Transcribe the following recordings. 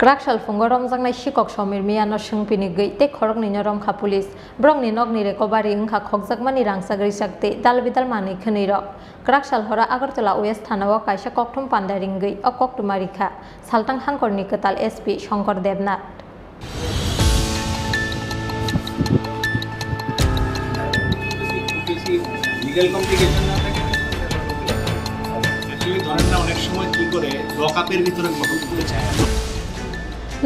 Krakshal fungo romjangnai sikok somir miyano sungpini gei te khorokni romkha pulis brongni nokni rekobari wngkha khokjakmani rangsagri sakte dalbidal manui khwnui rok Krakshal hora Agartala West thanao kaisa kokthum pandai gei o koktumari kha saltang hangkorni ketal SP Shankar Debnath legal complication না থাকে actually ধরেন না অনেক সময় কি করে লকআপের ভিতরে কত করে যায়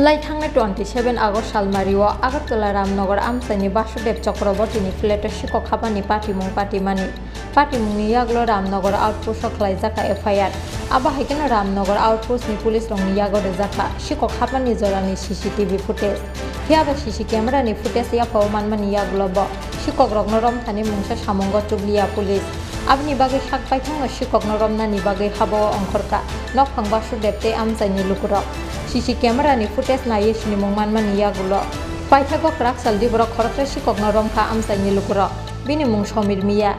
Laithangna 27 August Salmario Agartala Ramnagar Amsaini Basudeb Chakrabortini Fleto Sikok Habani Patimungni Yaglo Ramnagar Outpost Klaijaka FIR Aba Haikena Ramnagar Outpost ni Police Rong Yago Jaka Sikok Habani Zorani CCTV footage Hiaba CC camera ni footage ya Paumanmani Yaglo Bo Sikok Rognorom Thani Mungsa Samongo Tuglia Police Abni Bagi Hak Paithangno Sikok Noromna ni Bagi Habo Ongkorka Nokphang Basudeb te Amsaini Lukurok CC camera ni footage na yesni mungmanman yagulo paithago Krakshal diborok khorokta sikok noromkha amsaini lukuro bini mung Somir Miya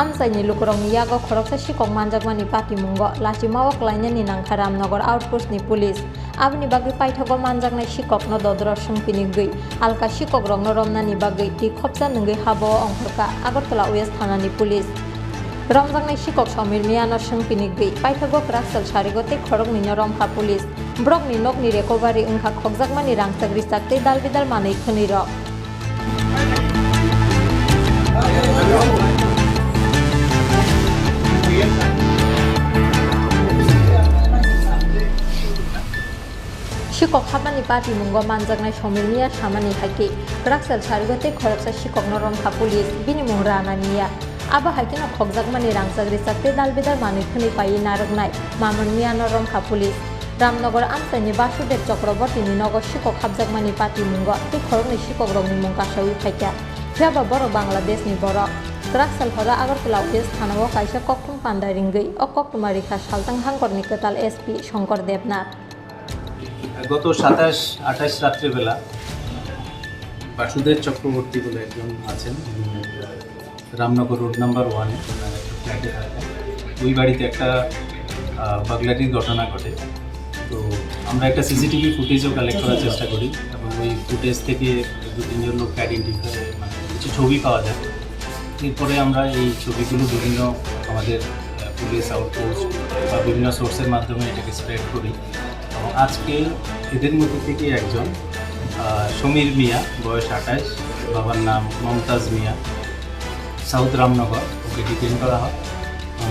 Amsaini lukurok ni yago khorokta sikok manjakmani patimungo lachimao klainani nangkha Ramnagar Outpost ni police Abni bagi paithago manjaknai sikok no dodro sungpini gei alka sikok rok no romnani bagi ti khopsa nungei habo ongkhorka Agartala West thanani police romjaknai sikok Somir Miya no sungpini gei paithago Krakshal sarigote khorokni no romkha police brokni nokni recovery wngkha khokjakmani rangsagri sakte dalbidal manui khwnui rok Sikok habani patimungo manjaknai Somir Miya samani haike Krakshal sarigote khoroksa sikok no romkha police bini mung Rana Miya aba haikeno khokjakmani rangsagri sakte dalbidal manui khwnui pai naroknai Mamon Miya no romkha police Ramnagar Amsaini Basudeb Chakrabortini nogo sikok habjakmani patimungo te khorokni sikok rokni mung kasawi phaikya Hiaba boro Bangladesh ni borok Krakshal hora Agartala West thanao kaisa kokthum pandai ringgei o koktumari kha saltang hangkorni ketal SP Shankar Debnath গত 27-28 রাত্রিবেলা বাসুদেব চক্রবর্তী বলে একজন আছেন Ramnagar road number 1 ফ্ল্যাটে থাকেন ওই বাড়িতে একটা বাগলারির ঘটনা ঘটে তো আমরা একটা সিসিটিভি ফুটেজও কালেক্ট করার চেষ্টা করি এবং ওই ফুটেজ থেকে 2-3 লোক আইডেন্টিফাই কিছু ছবি পাওয়া যায় এরপরে আমরা এই ছবিগুলো বিভিন্ন আমাদের পুলিশ আউটপোস্ট বা বিভিন্ন সোর্সের মাধ্যমে এটাকে স্প্রেড করি আজকে এদের মধ্যে থেকে একজন সমীর মিয়া বয়স 28 বাবার নাম মমতাজ মিয়া সাউথ রামনগর ওকে ডিটেইন করা হয়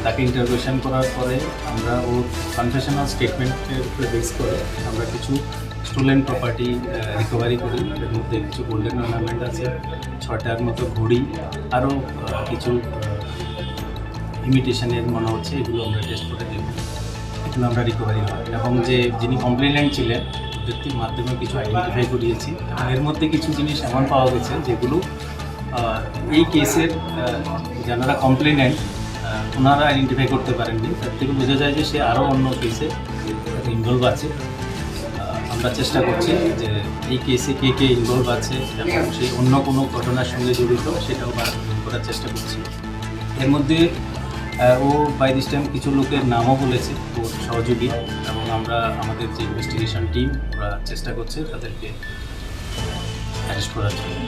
তাকে ইন্টারোগেশন করার পরে আমরা ওর কনফেশনাল স্টেটমেন্টের উপরে বেস করে আমরা কিছু স্টোলেন প্রপার্টি রিকভারি করি এর মধ্যে কিছু গোল্ডেন অর্নামেন্ট আছে 6টার মতো ঘড়ি আরও কিছু ইমিটেশনের মনে হচ্ছে এগুলো আমরা টেস্ট করে দেব এগুলো আমরা রিকভারি হয় এবং যে যিনি কমপ্লেনেন্ট ছিলেন ওদের মাধ্যমে কিছু আইডেন্টিফাই করিয়েছি এবং এর মধ্যে কিছু জিনিস এমন পাওয়া গেছে যেগুলো এই কেসের যারা কমপ্লেনেন্ট ওনারা আইডেন্টিফাই করতে পারেননি তার থেকে বোঝা যায় যে সে আরও অন্য কেসে ইনভলভ আছে আমরা চেষ্টা করছি যে এই কেসে কে কে ইনভলভ আছে এবং সেই অন্য কোনো ঘটনার সঙ্গে জড়িত সেটাও বার করার চেষ্টা করছি এর মধ্যে ও বাই দিস টাইম কিছু লোকের নামও বলেছে ওর সহযোগী এবং আমরা আমাদের যে ইনভেস্টিগেশন টিম ওরা চেষ্টা করছে তাদেরকে অ্যারেস্ট করার জন্য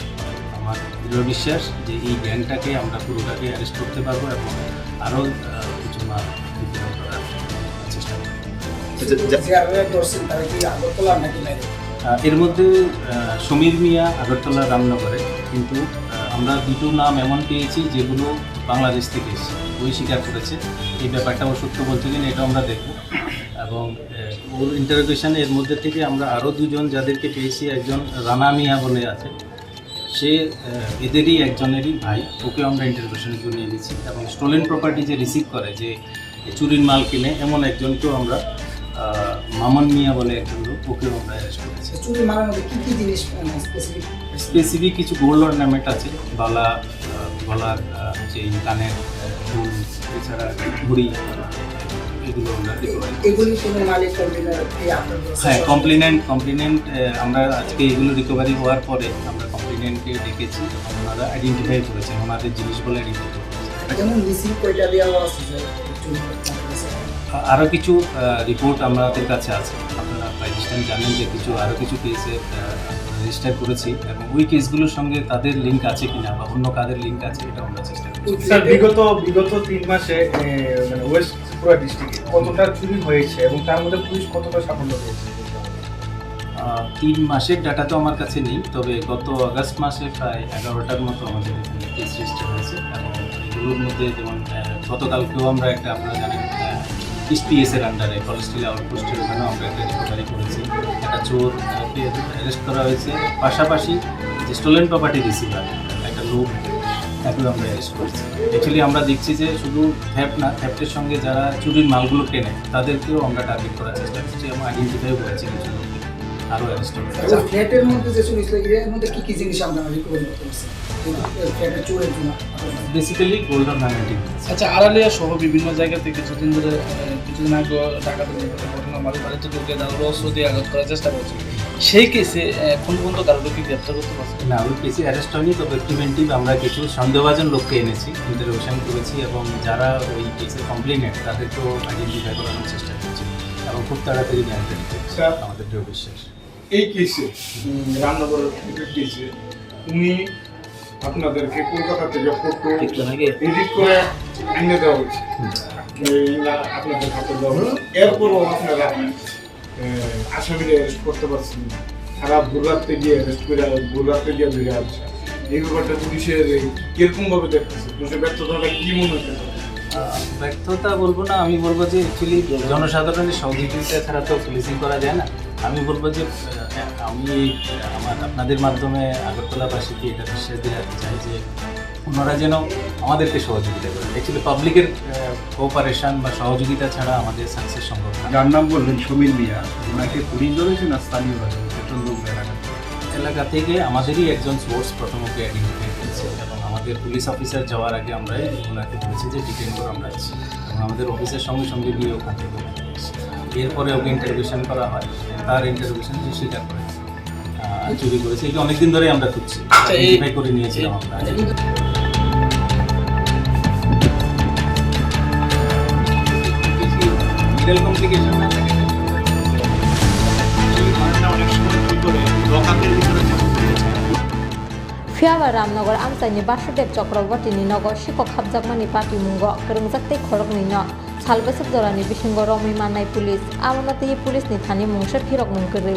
আমার দৃঢ় বিশ্বাস যে এই গ্যাংটাকে আমরা পুরোটাকে অ্যারেস্ট করতে পারবো এবং আরও কিছু মাল বিতরণ করার চেষ্টা করবো এর মধ্যে সমীর মিয়া আগরতলা রামনগরে কিন্তু আমরা দুটো নাম এমন পেয়েছি যেগুলো বাংলাদেশ থেকে এসেছে ওই স্বীকার করেছে এই ব্যাপারটা ও সত্য বলতে গেলে এটা আমরা দেখব এবং ওর ইন্টারোগেশন এর মধ্যে থেকে আমরা আরও দুজন যাদেরকে পেয়েছি একজন রানা মিয়া বলে আছে সে এদেরই একজনেরই ভাই ওকে আমরা ইন্টারোগেশনের জন্য এনেছি এবং স্টোলেন প্রপার্টি যে রিসিভ করে যে চুরির মাল কিনে এমন একজনকেও আমরা মামন মিয়া বলে একজন লোক ওকেও আমরা অ্যারেস্ট করেছি চুরি মালের মধ্যে কী কী জিনিস স্পেসিফিক কিছু গোল্ড অর্নামেন্ট আছে গলার যে কানের ফুল এছাড়া ঘুড়ি এগুলো আমরা হ্যাঁ কমপ্লেনেন্ট আমরা আজকে এগুলো রিকভারি হওয়ার পরে আমরা কমপ্লেনেন্ট কমপ্লেনেন্টকে ডেকেছি এবং ওনারা আইডেন্টিফাই করেছেন, ওনাদের জিনিসগুলো আইডেন্টিফাই করেছেন। যেমন মিসিং কয়টা দেওয়া আছে স্যার আরও কিছু রিপোর্ট আমাদের কাছে আছে। আপনারা বাই দিস টাইম জানেন যে আরও কিছু কেসে রেজিস্টার করেছি এবং ওই কেসগুলোর সঙ্গে তাদের লিঙ্ক আছে কিনা বা অন্য কাদের লিঙ্ক আছে এটা আমরা চেষ্টা করছি। স্যার বিগত 3 মাসে মানে ওয়েস্ট ত্রিপুরা ডিস্ট্রিক্টে কতটা চুরি হয়েছে এবং তার মধ্যে পুলিশ কতটা সাফল্য পেয়েছে? 3 মাসের ডাটা তো আমার কাছে নেই, তবে গত আগস্ট মাসে প্রায় 11টার মতো আমাদের এখানে কেস রেজিস্টার হয়েছে এবং এগুলোর মধ্যে যেমন গতকালকেও আমরা একটা, আপনারা জানেন এসপিএস এর আন্ডারে ফরেস্ট্রি আউটপোস্টের ওখানেও আমরা একটা রিকভারি করেছি, একটা চোরকে অ্যারেস্ট করা হয়েছে, পাশাপাশি যে স্টোলেন প্রপার্টি রিসিভার একটা লোক তাকেও আমরা অ্যারেস্ট করেছি। অ্যাকচুয়ালি আমরা দেখছি যে শুধু থ্যাপ্ট না, থ্যাপ্টের সঙ্গে যারা চুরির মালগুলো কেনে তাদেরকেও আমরা টার্গেট করার চেষ্টা করছি এবং আইডেন্টিফাইও করেছি কিছু লোককে, আরও অ্যারেস্ট করেছি। আচ্ছা ফ্ল্যাটের মধ্যে যে চুরি হয়েছিল এর মধ্যে কি কি জিনিস আপনারা রিকভারি করতেছেন ফ্ল্যাটের চোরের জন্য? Basically gold ornamenting. আচ্ছা, আড়ালিয়া সহ বিভিন্ন জায়গা থেকে কিছুদিন আগে ডাকাতি ঘটনা বাড়িতে ঢুকে তারা অস্ত্র দিয়ে আঘাত করার চেষ্টা করছে। সেই কেসে এখন পর্যন্ত কারোর কি গ্রেপ্তার করতে পারছে না, ওই কেসে অ্যারেস্ট হয়নি, তবে প্রিভেন্টিভ আমরা কিছু সন্দেহভাজন লোককে এনেছি, ইন্টারোগেশন করেছি এবং যারা ওই কেসের কমপ্লেনেন্ট তাদেরকেও আইডেন্টিফাই করানোর চেষ্টা করছি এবং খুব তাড়াতাড়ি জানতে স্যার, আমাদের দৃঢ় বিশ্বাস। এই কেসে রামনগর কেসে উনি আপনাদেরকে কলকাতা থেকে ফটো এডিট করে এনে দেওয়া হয়েছে, আপনাদের হাতে দেওয়া হয়েছে। এরপরও আপনারা আসামিরা অ্যারেস্ট করতে পারছেন, সারা ভোর রাত্রে গিয়ে অ্যারেস্ট করে ভোর রাত্রে গিয়ে বেরিয়ে আসছে। এই ব্যাপারটা পুলিশের কিরকমভাবে দেখতেছে, পুলিশের ব্যর্থতাটা কি মনে হচ্ছে? ব্যর্থতা বলবো না, আমি বলবো যে অ্যাকচুয়ালি জনসাধারণের সহযোগিতা ছাড়া তো পুলিশিং করা যায় না। আমি বলবো যে আমি আপনাদের মাধ্যমে আগরতলাবাসীকে এটা বিশ্বাস দেওয়াতে চাই যে ওনারা যেন আমাদেরকে সহযোগিতা করেন। অ্যাকচুয়ালি পাবলিকের কোঅপারেশন বা সহযোগিতা ছাড়া আমাদের সাকসেস সম্ভব না। যার নাম বললেন সমীর মিয়া, ওনাকে পুলিশ ধরেছে না স্থানীয় পেট্রোল এলাকা থেকে আমাদেরই একজন সোর্স প্রথম ওকে আইডেন্টিফাই করেছে এবং আমাদের পুলিশ অফিসার যাওয়ার আগে আমরা ওনাকে বলেছি যে ডিটেন করে আমরা আছি এবং আমাদের অফিসের সঙ্গে সঙ্গে গিয়ে ওখান থেকে এরপরে ওকে ইন্টারভিউশন করা হয়, তার ইন্টারভিউশন যে স্বীকার করে চুরি করেছে। এটা অনেকদিন ধরেই আমরা খুঁজছি, আইডেন্টিফাই করে নিয়েছিলাম আমরা। লিগ্যাল কমপ্লিকেশন না থাকে অনেক সময় কি করে লকাপের ভিতরে Fiawa Ramnagar Amsaini Basudev Chakrabortini Nogor Shikok Habjakmani Party Mungo Kerungjakte Khorokni No Salbesep Dorani Bishingo Romi Manai Police Amonati Police ni Thani Mungshar Khirok Mungkere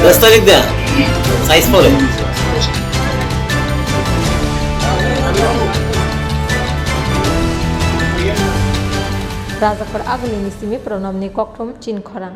রাস্তা লিখ দেয়া সাইজ পরে Razakor Agulini Simi Pronamni Kokrom Chin Khorang